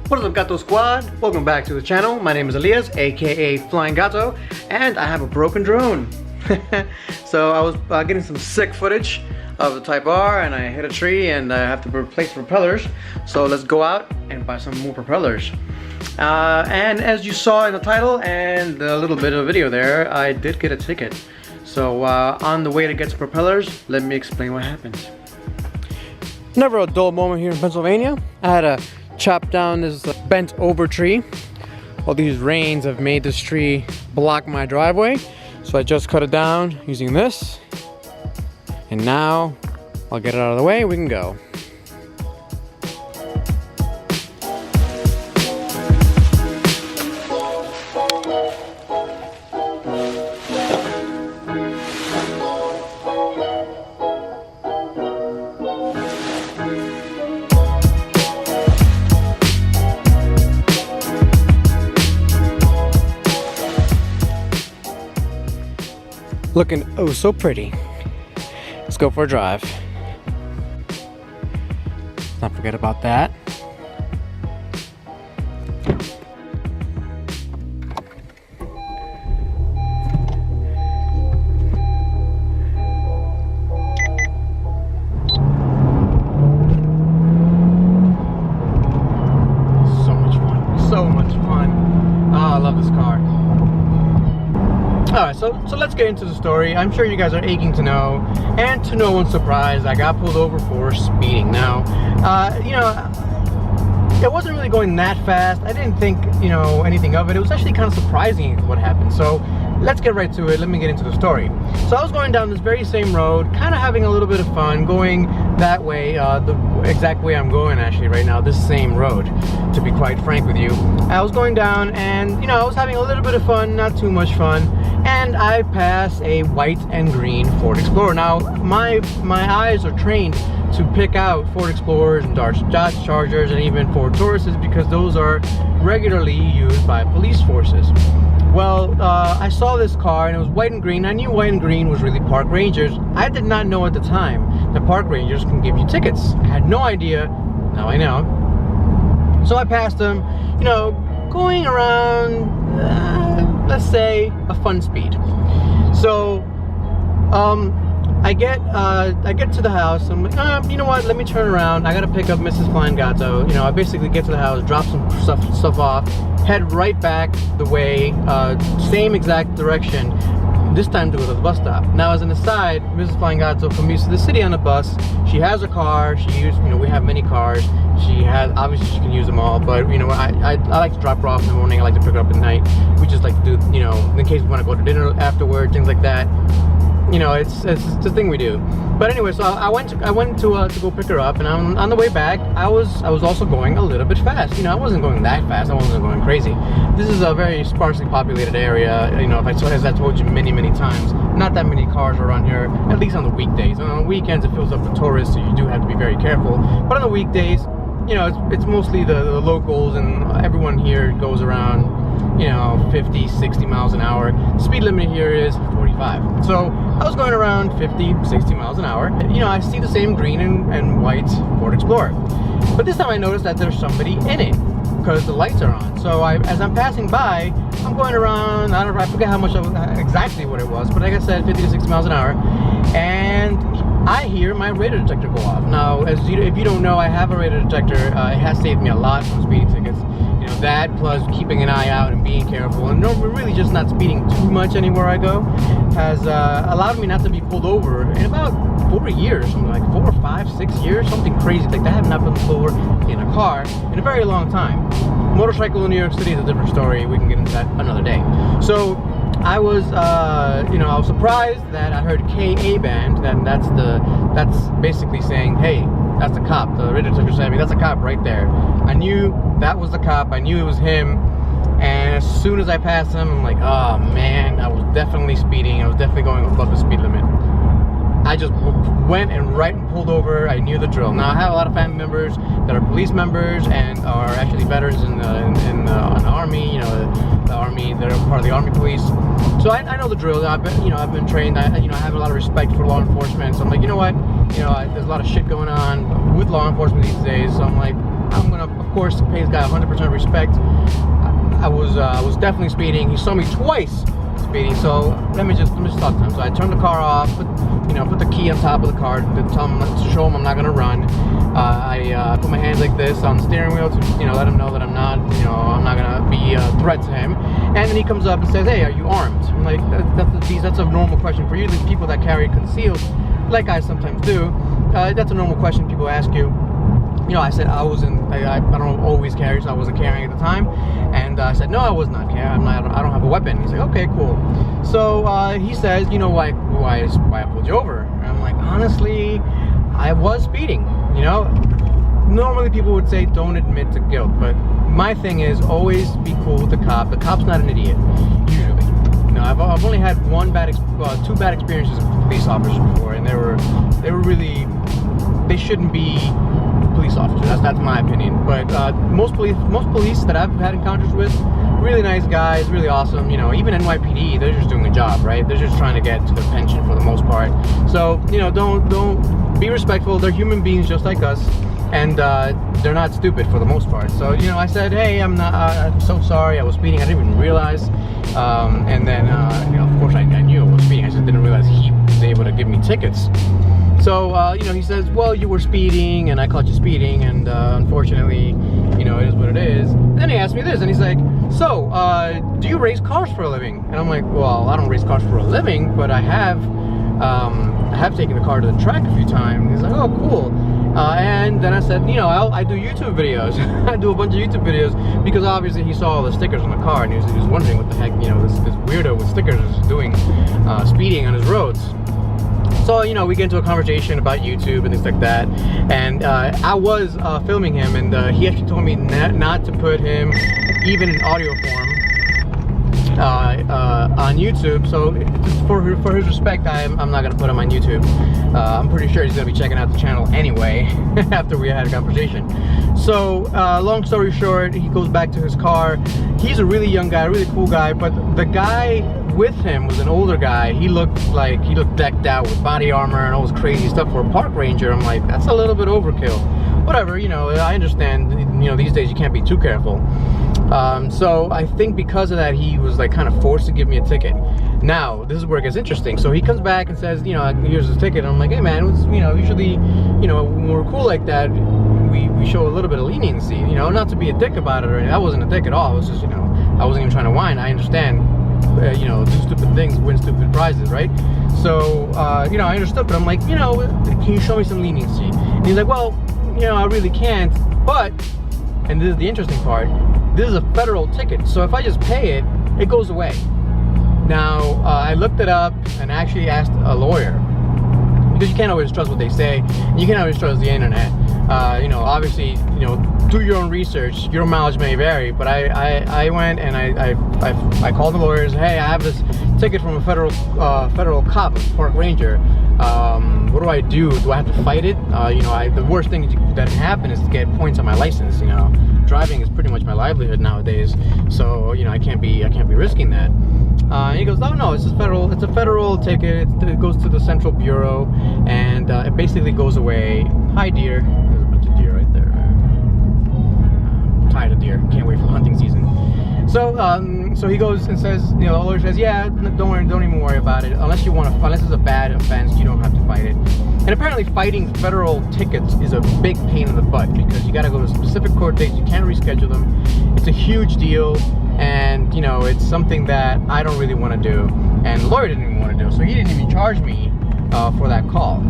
What is up, Gato Squad? Welcome back to the channel. My name is Elias, aka Flying Gato, and I have a broken drone. So I was getting some sick footage of the Type R, and I hit a tree, and I have to replace propellers. So let's go out and buy some more propellers. And as you saw in the title and a little bit of video there, I did get a ticket. So on the way to get some propellers, let me explain what happened. Never a dull moment here in Pennsylvania. I had to chop down this bent over tree. All these rains have made this tree block my driveway, so I just cut it down using this, and now I'll get it out of the way. We can go. Looking oh so pretty. Let's go for a drive. Let's not forget about that. So much fun. So much fun. Oh, I love this car. Alright, so let's get into the story. I'm sure you guys are aching to know, and to no one's surprise, I got pulled over for speeding. Now, you know, it wasn't really going that fast. I didn't think, you know, anything of it. It was actually kind of surprising what happened. So let's get right to it. Let me get into the story. So I was going down this very same road, kind of having a little bit of fun, going that way, the exact way I'm going actually right now, this same road, to be quite frank with you. I was going down, and you know, I was having a little bit of fun, not too much fun, and I passed a white and green Ford Explorer. Now, my eyes are trained to pick out Ford Explorers and Dodge Chargers and even Ford Tauruses because those are regularly used by police forces. Well, I saw this car and it was white and green. I knew white and green was really park rangers. I did not know at the time that park rangers can give you tickets. I had no idea. Now I know. So I passed them, you know, going around, let's say, a fun speed. So, I get to the house. I'm like, you know what? Let me turn around. I gotta pick up Mrs. Flying Gato. You know, I basically get to the house, drop some stuff off, head right back the way, same exact direction. This time to go to the bus stop. Now, as an aside, Mrs. Flying Gato commutes to the city on a bus. She has a car. She uses, you know, we have many cars. She has, obviously she can use them all, but you know, I like to drop her off in the morning. I like to pick her up at night. We just like to do, you know, in case we want to go to dinner afterward, things like that. You know, it's the thing we do. But anyway, so I went to go pick her up, and on the way back, I was also going a little bit fast. You know, I wasn't going that fast. I wasn't going crazy. This is a very sparsely populated area. You know, as I told you many times, not that many cars around here. At least on the weekdays. And on the weekends, it fills up with tourists, so you do have to be very careful. But on the weekdays, you know, it's mostly the locals, and everyone here goes around, you know, 50, 60 miles an hour. The speed limit here is 45. So I was going around 50, 60 miles an hour. You know, I see the same green and white Ford Explorer. But this time I noticed that there's somebody in it because the lights are on. So as I'm passing by, I'm going around, I forget how much exactly what it was, but like I said, 50 to 60 miles an hour. And I hear my radar detector go off. Now, if you don't know, I have a radar detector. It has saved me a lot from speeding tickets. You know, that plus keeping an eye out and being careful, and really just not speeding too much anywhere I go, has allowed me not to be pulled over in about 4 years, something like 4, 5, 6 years, something crazy like that. I have not been pulled over in a car in a very long time. Motorcycle in New York City is a different story. We can get into that another day. So I was, I was surprised that I heard KA band, and that's basically saying, hey, that's the cop. The radio detector said me, that's a cop right there. I knew that was the cop. I knew it was him. And as soon as I passed him, I'm like, oh man, I was definitely speeding. I was definitely going above the speed limit. I just went and pulled over. I knew the drill. Now I have a lot of family members that are police members and are actually veterans in the army. The army. They're part of the army police. So I know the drill. I've been trained. I have a lot of respect for law enforcement. So I'm like, you know what? There's a lot of shit going on with law enforcement these days. So I'm like, I'm gonna, of course, pay this guy 100% respect. I was definitely speeding. He saw me twice speeding, so let me just talk to him. So I turned the car off, put the key on top of the car to show him I'm not gonna run. I put my hands like this on the steering wheel to let him know that I'm not gonna be a threat to him. And then he comes up and says, hey, are you armed? I'm like, that's a normal question for you. The people that carry concealed, like I sometimes do, that's a normal question people ask you. I said I don't always carry, so I wasn't carrying at the time. And I said, no, I was not carrying. I don't have a weapon. He's like, okay, cool. So he says, why I pulled you over? And I'm like, honestly, I was speeding. Normally people would say don't admit to guilt, but my thing is always be cool with the cop. The cop's not an idiot, usually. I've only had two bad experiences with police officers before, and they shouldn't be police officers. That's my opinion. But most police that I've had encounters with, really nice guys, really awesome. Even NYPD, they're just doing a job, right? They're just trying to get to their pension for the most part. So don't be respectful. They're human beings just like us, and they're not stupid for the most part. So I said, hey, I'm so sorry. I was speeding. I didn't even realize. And then of course I knew I was speeding. I just didn't realize he was able to give me tickets. So, he says, well, you were speeding, and I caught you speeding, and unfortunately, it is what it is. And then he asked me this, and he's like, so, do you race cars for a living? And I'm like, well, I don't race cars for a living, but I have taken the car to the track a few times. He's like, oh, cool. And then I said, I do YouTube videos. I do a bunch of YouTube videos, because obviously he saw all the stickers on the car, and he was wondering what the heck, this weirdo with stickers is doing speeding on his roads. So, we get into a conversation about YouTube and things like that, and I was filming him, and he actually told me not to put him even in audio form on YouTube. So for his respect, I'm not going to put him on YouTube. I'm pretty sure he's going to be checking out the channel anyway after we had a conversation. So long story short, he goes back to his car. He's a really young guy, really cool guy, but the guy with him was an older guy. He looked decked out with body armor and all this crazy stuff for a park ranger. I'm like, that's a little bit overkill. Whatever, I understand, these days you can't be too careful. So I think because of that, he was kind of forced to give me a ticket. Now, this is where it gets interesting. So he comes back and says, here's his ticket. And I'm like, hey man, usually, when we're cool like that, we show a little bit of leniency, not to be a dick about it or anything. I wasn't a dick at all. It was just, I wasn't even trying to whine. I understand. Do stupid things, win stupid prizes, right? So, I understood, but I'm like, can you show me some leniency? And he's like, well, I really can't, but, and this is the interesting part, this is a federal ticket, so if I just pay it, it goes away. Now, I looked it up and actually asked a lawyer, because you can't always trust what they say, you can't always trust the internet. Obviously, do your own research. Your mileage may vary, but I went and I called the lawyers. Hey, I have this ticket from a federal cop, a park ranger. What do I do? Do I have to fight it? The worst thing that can happen is to get points on my license. Driving is pretty much my livelihood nowadays, so I can't be risking that. And he goes, no, it's a federal ticket. It goes to the Central Bureau, and it basically goes away. Hi, deer. There's a bunch of deer right there. I'm tired of deer. Can't wait for hunting season. So he goes and says, the lawyer says, yeah, don't even worry about it. Unless it's a bad offense, you don't have to fight it. And apparently fighting federal tickets is a big pain in the butt, because you got to go to specific court dates. You can't reschedule them. It's a huge deal, and it's something that I don't really want to do, and the lawyer didn't even want to do. So he didn't even charge me for that call.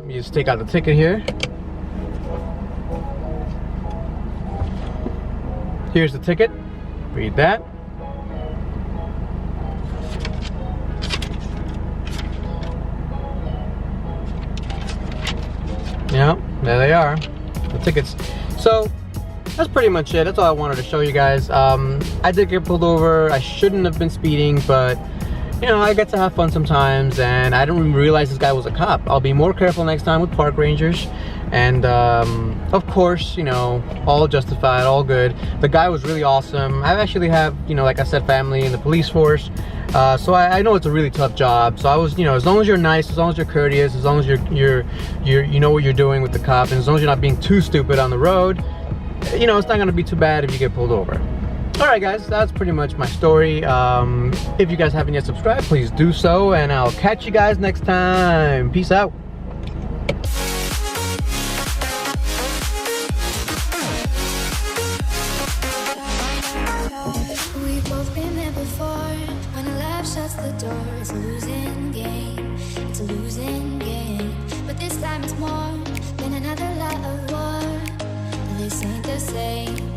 You just take out the ticket here. Here's the ticket. Read that. Yeah, there they are, the tickets. So that's pretty much it. That's all I wanted to show you guys. I did get pulled over. I shouldn't have been speeding, but you know, I get to have fun sometimes, and I didn't even realize this guy was a cop. I'll be more careful next time with park rangers. And of course, you know, all justified, all good. The guy was really awesome. I actually have, you know, like I said, family in the police force. So I know it's a really tough job. So I was, you know, as long as you're nice, as long as you're courteous, as long as you know what you're doing with the cop, and as long as you're not being too stupid on the road, you know, it's not gonna be too bad if you get pulled over. Alright guys, that's pretty much my story. If you guys haven't yet subscribed, please do so, and I'll catch you guys next time. Peace out. We've both been there before. When a laugh shuts the door, it's a losing game. It's a losing game. But this time it's more than another lot of war. This ain't the same.